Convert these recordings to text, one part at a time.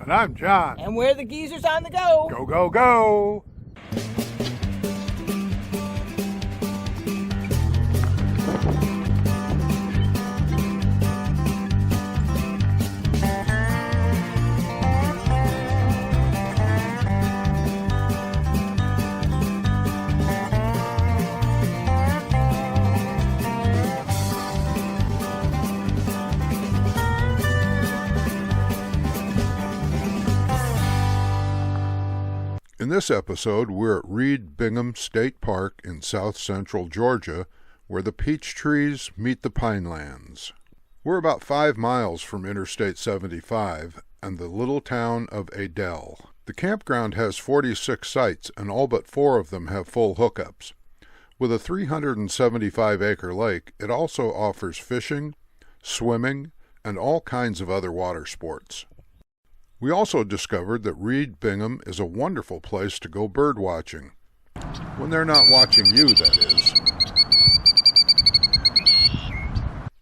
And I'm John. And we're the geezers on the go. Go, go, go. In this episode, we're at Reed Bingham State Park in south central Georgia, where the peach trees meet the pinelands. We're about 5 miles from Interstate 75 and the little town of Adel. The campground has 46 sites, and all but 4 of them have full hookups. With a 375-acre lake, it also offers fishing, swimming, and all kinds of other water sports. We also discovered that Reed Bingham is a wonderful place to go bird watching. When they're not watching you, that is.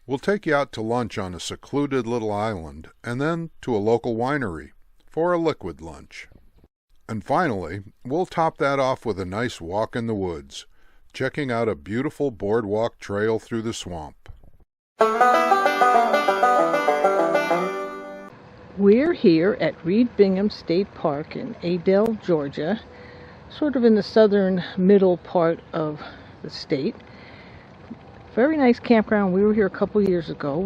We'll take you out to lunch on a secluded little island, and then to a local winery for a liquid lunch. And finally, we'll top that off with a nice walk in the woods, checking out a beautiful boardwalk trail through the swamp. We're here at Reed Bingham State Park in Adel, Georgia, sort of in the southern middle part of the state. Very nice campground. We were here a couple years ago.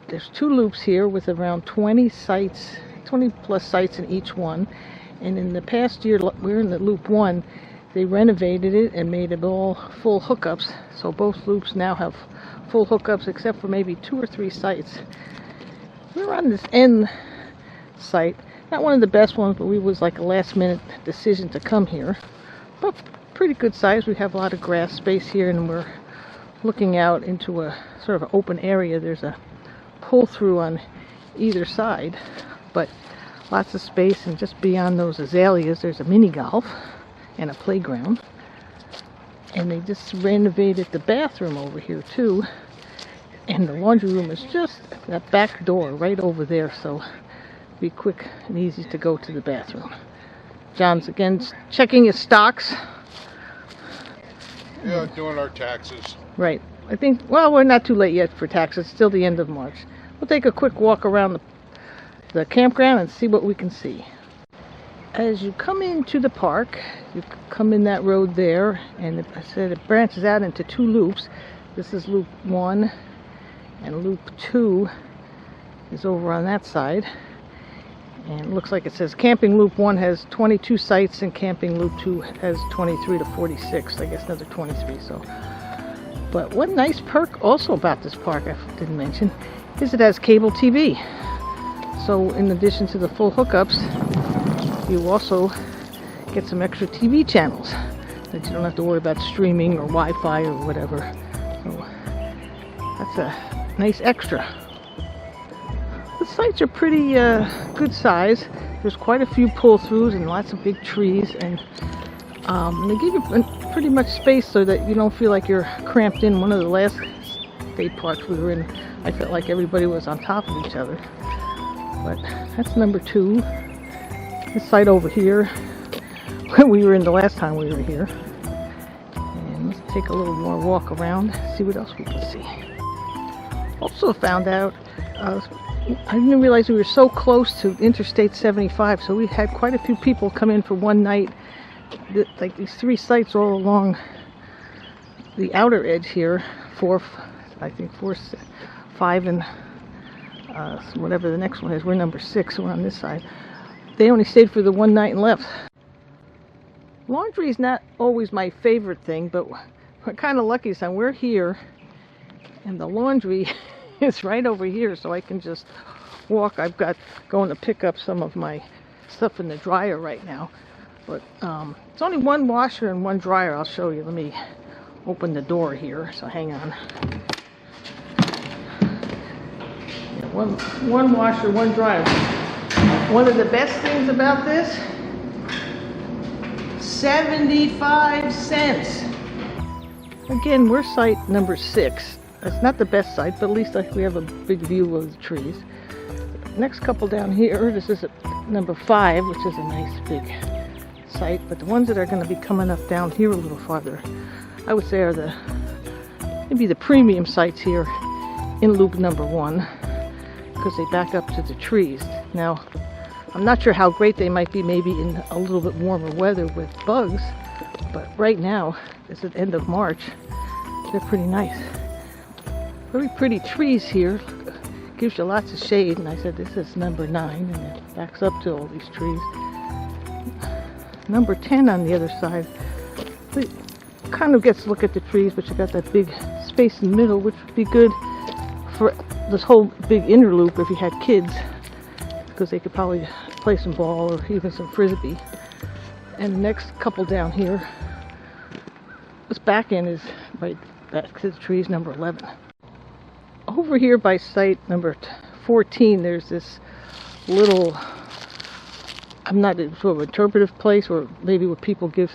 There's 2 loops here with around 20 sites, 20 plus sites in each one. And in the past year, we were in the loop 1. They renovated it and made it all full hookups. So both loops now have full hookups except for maybe 2 or 3 sites. We're on this end site, not one of the best ones, but we was like a last minute decision to come here. But pretty good size. We have a lot of grass space here, and we're looking out into a sort of open area. There's a pull through on either side, but lots of space. And just beyond those azaleas, there's a mini golf and a playground. And they just renovated the bathroom over here too. And the laundry room is just that back door right over there, so it'll be quick and easy to go to the bathroom. John's again checking his stocks. Yeah, doing our taxes. Right. I think, well, we're not too late yet for taxes. It's still the end of March. We'll take a quick walk around the campground and see what we can see. As you come into the park, you come in that road there, and I said it branches out into 2 loops. This is loop 1. And loop 2 is over on that side. And it looks like it says camping loop 1 has 22 sites and camping loop 2 has 23 to 46. I guess another 23. So, but one nice perk also about this park I didn't mention is it has cable TV. So in addition to the full hookups, you also get some extra TV channels that you don't have to worry about streaming or Wi-Fi or whatever. So that's a nice extra. The sites are pretty good size. There's quite a few pull-throughs and lots of big trees, and they give you pretty much space so that you don't feel like you're cramped in. One of the last state parks we were in, I felt like everybody was on top of each other. But that's number 2. This site over here, where we were in the last time we were here. And let's take a little more walk around, see what else we can see. Also found out, I didn't realize we were so close to Interstate 75, so we had quite a few people come in for one night. Like these 3 sites all along the outer edge here, 4, 5, and whatever the next one is. We're number 6, we're on this side. They only stayed for the one night and left. Laundry is not always my favorite thing, but we're kind of lucky, so we're here. And the laundry is right over here, so I can just walk. I've got going to pick up some of my stuff in the dryer right now. But it's only 1 washer and 1 dryer. I'll show you. Let me open the door here, so hang on. Yeah, one washer, 1 dryer. One of the best things about this, 75 cents. Again, we're site number 6. It's not the best site, but at least we have a big view of the trees. next couple down here, this is number 5, which is a nice big site, but the ones that are going to be coming up down here a little farther, I would say are maybe the premium sites here in loop number 1, because they back up to the trees. Now, I'm not sure how great they might be maybe in a little bit warmer weather with bugs, but right now, it's at the end of March, they're pretty nice. Very pretty trees here, gives you lots of shade, and I said this is number 9, and it backs up to all these trees. Number 10 on the other side, it kind of gets to look at the trees, but you got that big space in the middle, which would be good for this whole big inner loop if you had kids, because they could probably play some ball or even some frisbee. And the next couple down here, this back end is right back to the trees, number 11. Over here by site number 14, there's this little, I'm not sure of interpretive place, or maybe where people give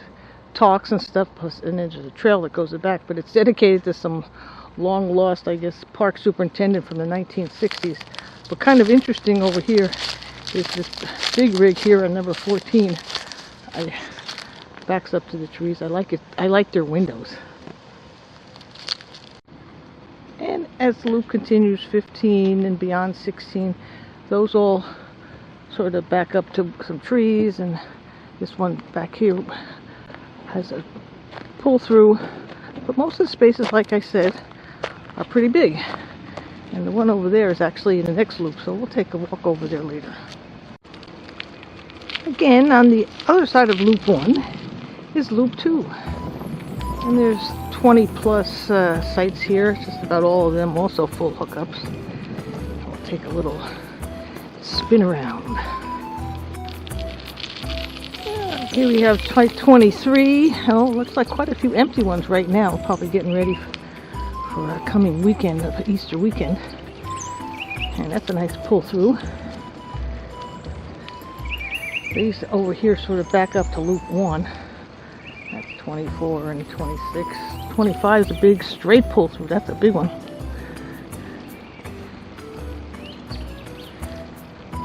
talks and stuff, and there's a trail that goes back, but it's dedicated to some long lost, I guess, park superintendent from the 1960s. But kind of interesting over here is this big rig here on number 14. Backs up to the trees. I like it. I like their windows. And as the loop continues, 15 and beyond 16, those all sort of back up to some trees, and this one back here has a pull through. But most of the spaces, like I said, are pretty big. And the one over there is actually in the next loop, so we'll take a walk over there later. Again, on the other side of loop 1 is loop 2. And there's 20 plus sites here, just about all of them also full hookups. We'll take a little spin around. Here we have site 23. Oh, looks like quite a few empty ones right now, probably getting ready for a coming weekend of Easter weekend. And that's a nice pull through. These over here sort of back up to loop 1. That's 24 and 26. 25 is a big straight pull through. That's a big one.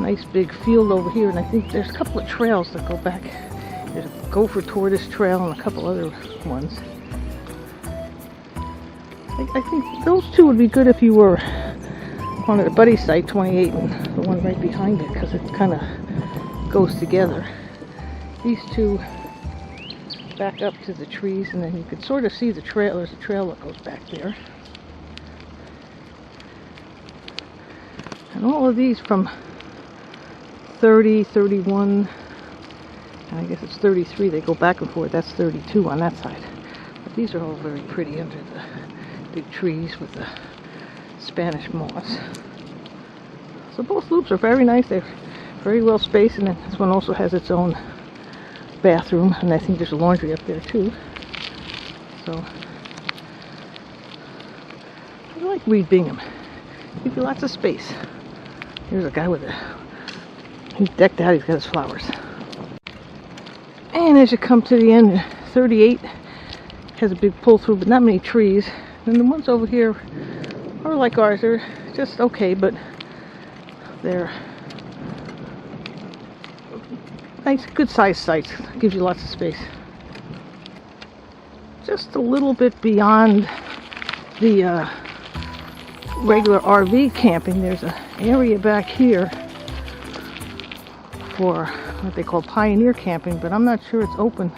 Nice big field over here, and I think there's a couple of trails that go back. There's a Gopher Tortoise Trail and a couple other ones. I think those two would be good if you were on the buddy site 28 and the one right behind it, because it kind of goes together. These two back up to the trees, and then you can sort of see the trail. There's a trail that goes back there. And all of these from 30, 31, and I guess it's 33, they go back and forth. That's 32 on that side. But these are all very pretty under the big trees with the Spanish moss. So both loops are very nice. They're very well spaced, and then this one also has its own bathroom, and I think there's a laundry up there too. So I like Reed Bingham. Give you lots of space. Here's a guy with he's decked out, he's got his flowers. And as you come to the end, 38 has a big pull through, but not many trees. And the ones over here are like ours. They're just okay, but they're nice, good sized sites. Gives you lots of space. Just a little bit beyond the regular RV camping, there's an area back here for what they call pioneer camping, but I'm not sure it's open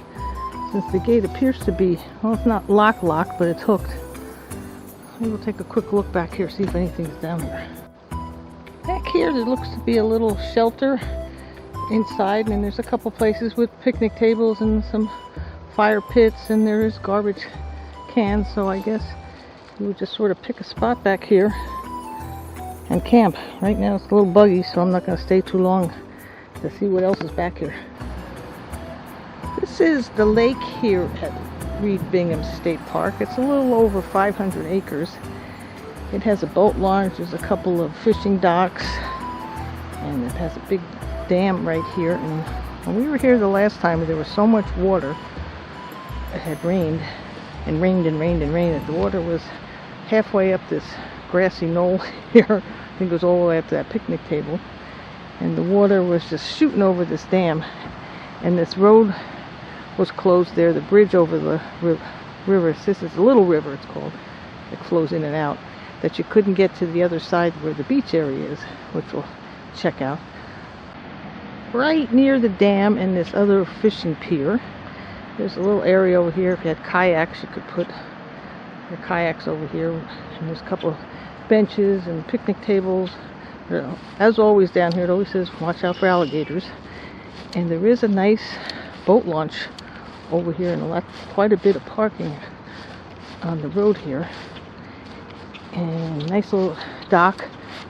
since the gate appears to be, well, it's not locked, but it's hooked. Maybe we'll take a quick look back here, see if anything's down there. Back here, there looks to be a little shelter inside, and there's a couple places with picnic tables and some fire pits, and there is garbage cans, so I guess you would just sort of pick a spot back here and camp. Right now it's a little buggy, so I'm not going to stay too long to see what else is back here. This is the lake here at Reed Bingham State Park. It's a little over 500 acres. It has a boat launch, there's a couple of fishing docks, and it has a big dam right here. And when we were here the last time, there was so much water. It had rained and rained and rained and rained, and the water was halfway up this grassy knoll here. I think it was all the way up to that picnic table. and the water was just shooting over this dam, and this road was closed there. The bridge over the river, this is a little river it's called, that flows in and out, that you couldn't get to the other side where the beach area is, which we'll check out. Right near the dam and this other fishing pier, there's a little area over here. If you had kayaks, you could put your kayaks over here, and there's a couple of benches and picnic tables. As always down here, it always says watch out for alligators. And there is a nice boat launch over here, and quite a bit of parking on the road here, and nice little dock,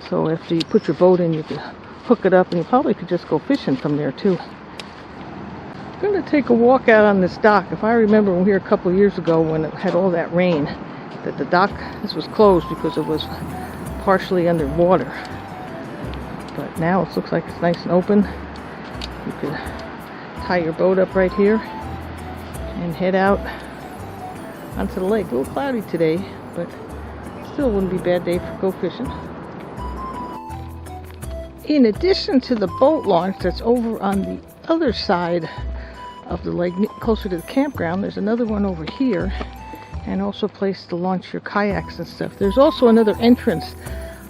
so after you put your boat in, you could hook it up, and you probably could just go fishing from there too. I'm going to take a walk out on this dock. If I remember when we were here a couple years ago when it had all that rain, that the dock, this was closed because it was partially underwater, but now it looks like it's nice and open. You could tie your boat up right here and head out onto the lake. A little cloudy today, but still wouldn't be a bad day for go fishing. In addition to the boat launch that's over on the other side of the lake, closer to the campground, there's another one over here, and also a place to launch your kayaks and stuff. There's also another entrance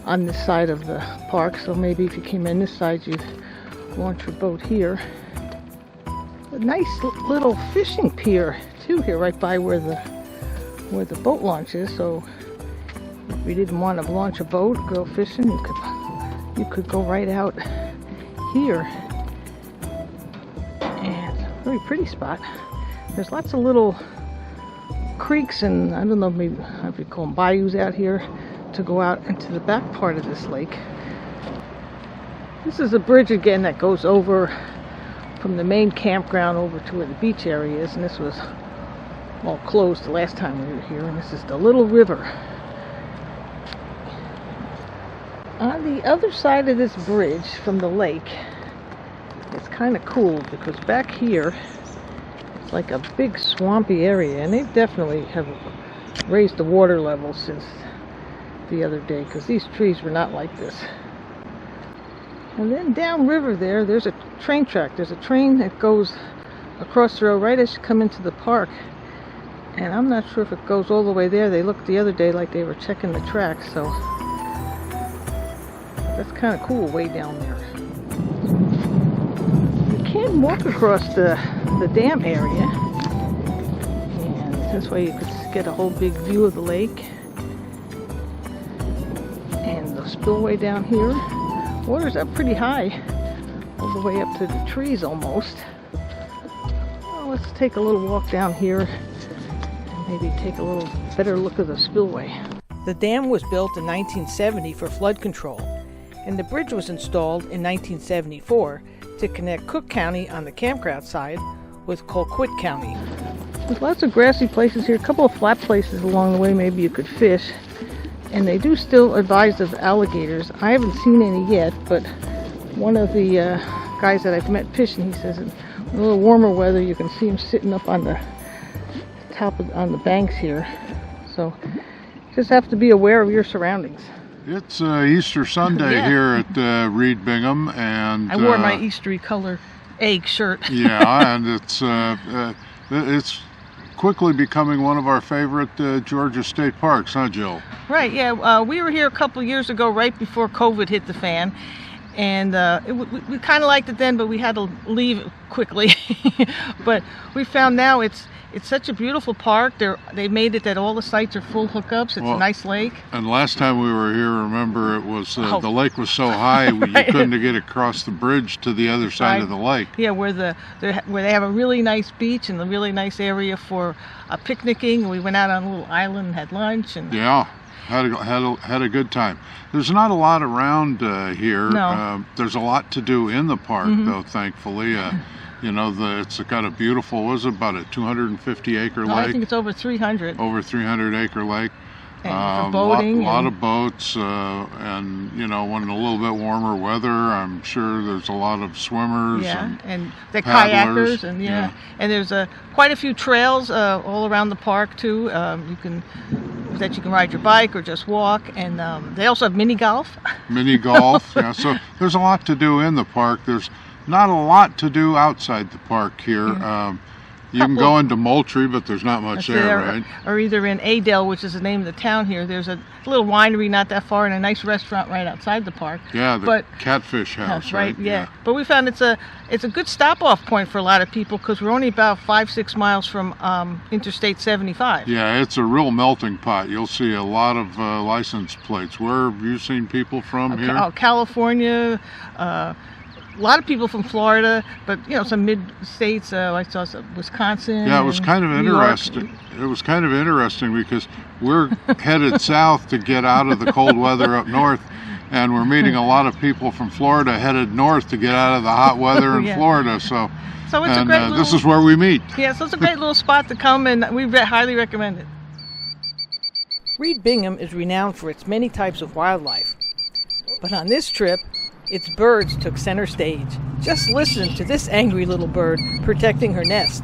on this side of the park, so maybe if you came in this side, you'd launch your boat here. A nice little fishing pier too here, right by where the boat launch is. So if you didn't want to launch a boat, go fishing, you could go right out here. And it's a very pretty spot. There's lots of little creeks, and I don't know, maybe if you call them bayous out here, to go out into the back part of this lake. This is a bridge again that goes over from the main campground over to where the beach area is, and this was all closed the last time we were here, and this is the little river. On the other side of this bridge from the lake, it's kind of cool because back here it's like a big swampy area, and they definitely have raised the water level since the other day, because these trees were not like this. And then downriver there's a train track. There's a train that goes across the road right as you come into the park, and I'm not sure if it goes all the way there. They looked the other day like they were checking the tracks, so that's kind of cool way down there. You can walk across the dam area, and this way you could get a whole big view of the lake and the spillway down here. Water's up pretty high, all the way up to the trees almost. Well, let's take a little walk down here and maybe take a little better look at the spillway. The dam was built in 1970 for flood control, and the bridge was installed in 1974 to connect Cook County on the campground side with Colquitt County. There's lots of grassy places here, a couple of flat places along the way maybe you could fish. And they do still advise of alligators. I haven't seen any yet, but one of the guys that I've met fishing, he says in a little warmer weather you can see them sitting up on the on the banks here. So just have to be aware of your surroundings. It's Easter Sunday here at Reed Bingham, and I wore my Eastery color egg shirt. Yeah, and it's quickly becoming one of our favorite Georgia state parks, huh, Jill? Right, yeah. We were here a couple years ago, right before COVID hit the fan, and we kind of liked it then, but we had to leave quickly. But we found now it's such a beautiful park. They made it that all the sites are full hookups. It's a nice lake. And last time we were here, remember, it was the lake was so high right. You couldn't get across the bridge to the other side of the lake. Yeah, where they have a really nice beach and a really nice area for picnicking. We went out on a little island and had lunch. And yeah, had a good time. There's not a lot around here. No. There's a lot to do in the park, though, thankfully. You know, it's got a beautiful, what is it, about a 250 acre lake? I think it's over 300. Over 300 acre lake. And for boating. A lot of boats, and you know, when a little bit warmer weather, I'm sure there's a lot of swimmers. Yeah, and the paddlers. kayakers, and and there's quite a few trails all around the park too. You can ride your bike or just walk, and they also have mini golf. Mini golf, yeah. So there's a lot to do in the park. There's not a lot to do outside the park here. Yeah. You can go into Moultrie, but there's not much there, right? Or either in Adel, which is the name of the town here. There's a little winery not that far and a nice restaurant right outside the park. Yeah, the Catfish House, right? Yeah. But we found it's a good stop-off point for a lot of people because we're only about 5-6 miles from Interstate 75. Yeah, it's a real melting pot. You'll see a lot of license plates. Where have you seen people from here? California. A lot of people from Florida, but you know, some mid-states. I saw some Wisconsin. Yeah, it was kind of interesting. It was kind of interesting because we're headed south to get out of the cold weather up north, and we're meeting a lot of people from Florida headed north to get out of the hot weather in Florida. So it's a great little, this is where we meet. Yeah, so it's a great little spot to come, and we highly recommend it. Reed Bingham is renowned for its many types of wildlife, but on this trip, its birds took center stage. Just listen to this angry little bird protecting her nest.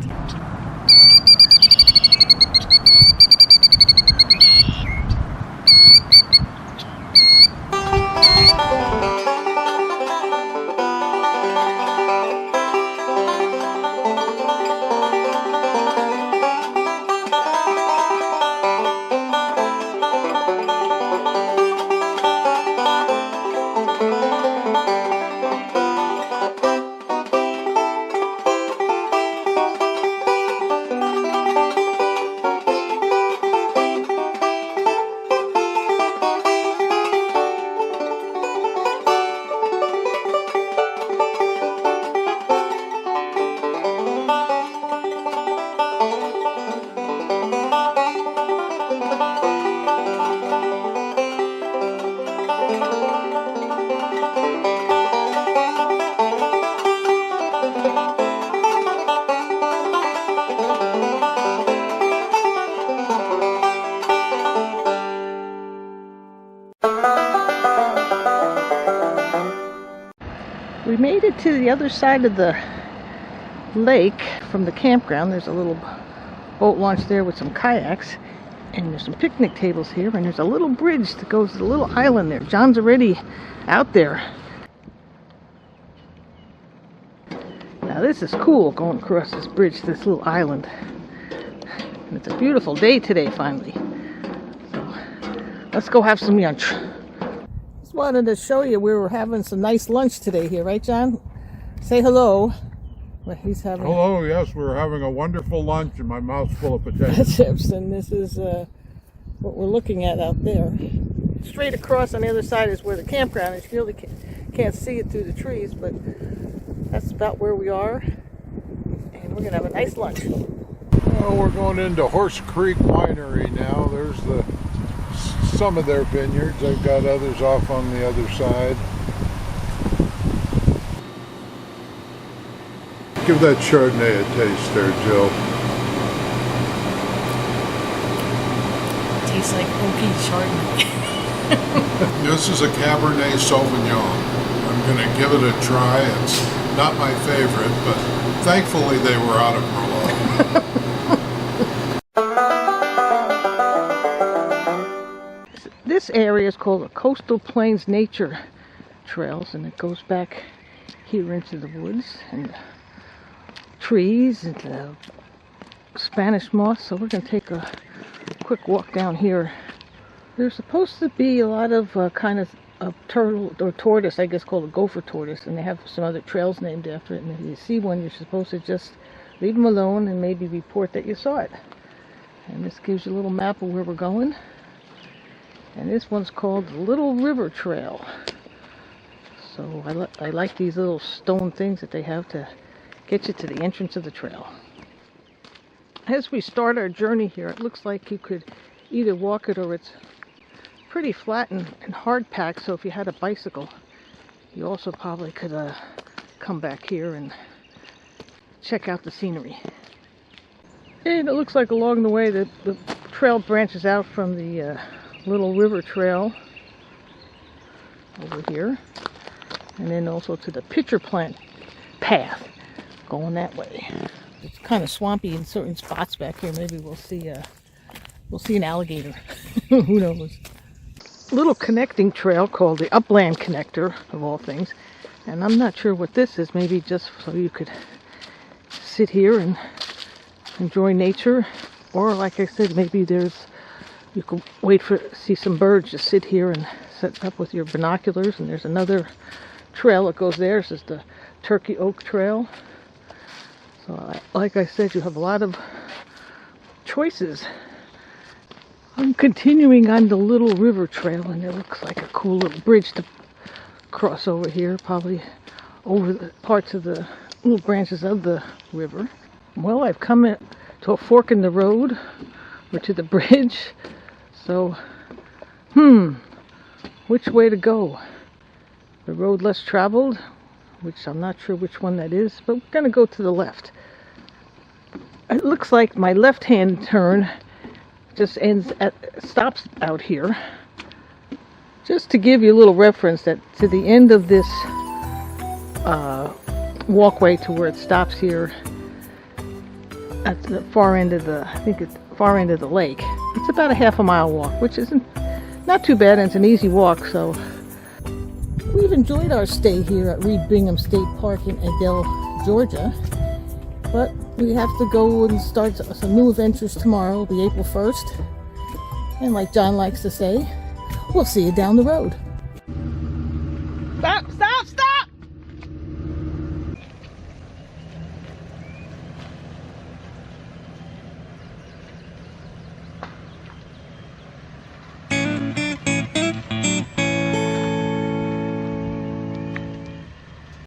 We made it to the other side of the lake from the campground. There's a little boat launch there with some kayaks, and there's some picnic tables here, and there's a little bridge that goes to the little island there. John's already out there. Now this is cool, going across this bridge to this little island. And it's a beautiful day today finally. So let's go have some lunch. Just wanted to show you we were having some nice lunch today here, right John? Say hello. Well, he's having Hello, yes, we're having a wonderful lunch and my mouth's full of potato chips, and this is what we're looking at out there. Straight across on the other side is where the campground is. You really can't see it through the trees, but that's about where we are, and we're gonna have a nice lunch. Well, we're going into Horse Creek Winery now. There's some of their vineyards. They've got others off on the other side. Give that Chardonnay a taste there, Jill. Tastes like oaky Chardonnay. This is a Cabernet Sauvignon. I'm going to give it a try. It's not my favorite, but thankfully they were out of Merlot. This area is called the Coastal Plains Nature Trails, and it goes back here into the woods and trees and Spanish moss. So we're going to take a quick walk down here. There's supposed to be a lot of kind of a turtle or tortoise, I guess called a gopher tortoise, and they have some other trails named after it. And if you see one, you're supposed to just leave them alone and maybe report that you saw it. And this gives you a little map of where we're going. And this one's called the Little River Trail. So I like these little stone things that they have to get you to the entrance of the trail. As we start our journey here, it looks like you could either walk it or it's pretty flat and hard packed, so if you had a bicycle, you also probably could come back here and check out the scenery. And it looks like along the way the trail branches out from the little river trail over here, and then also to the pitcher plant path going that way. It's kind of swampy in certain spots back here. Maybe we'll see an alligator. Who knows? Little connecting trail called the Upland Connector, of all things, and I'm not sure what this is. Maybe just so you could sit here and enjoy nature, or like I said, maybe you could wait for see some birds. Just sit here and set up with your binoculars. And there's another trail that goes there. This is the Turkey Oak Trail. So like I said, you have a lot of choices. I'm continuing on the little river trail, and it looks like a cool little bridge to cross over here, probably over the parts of the little branches of the river. Well, I've come to a fork in the road, or to the bridge. So, which way to go? The road less traveled, which I'm not sure which one that is, but we're going to go to the left. It looks like my left-hand turn just stops out here. Just to give you a little reference, that to the end of this walkway to where it stops here at the far end of the, I think it's far end of the lake. It's about a half a mile walk, which isn't not too bad, and it's an easy walk. So we've enjoyed our stay here at Reed Bingham State Park in Adel, Georgia, but we have to go and start some new adventures tomorrow. It'll be April 1st, and like John likes to say, we'll see you down the road.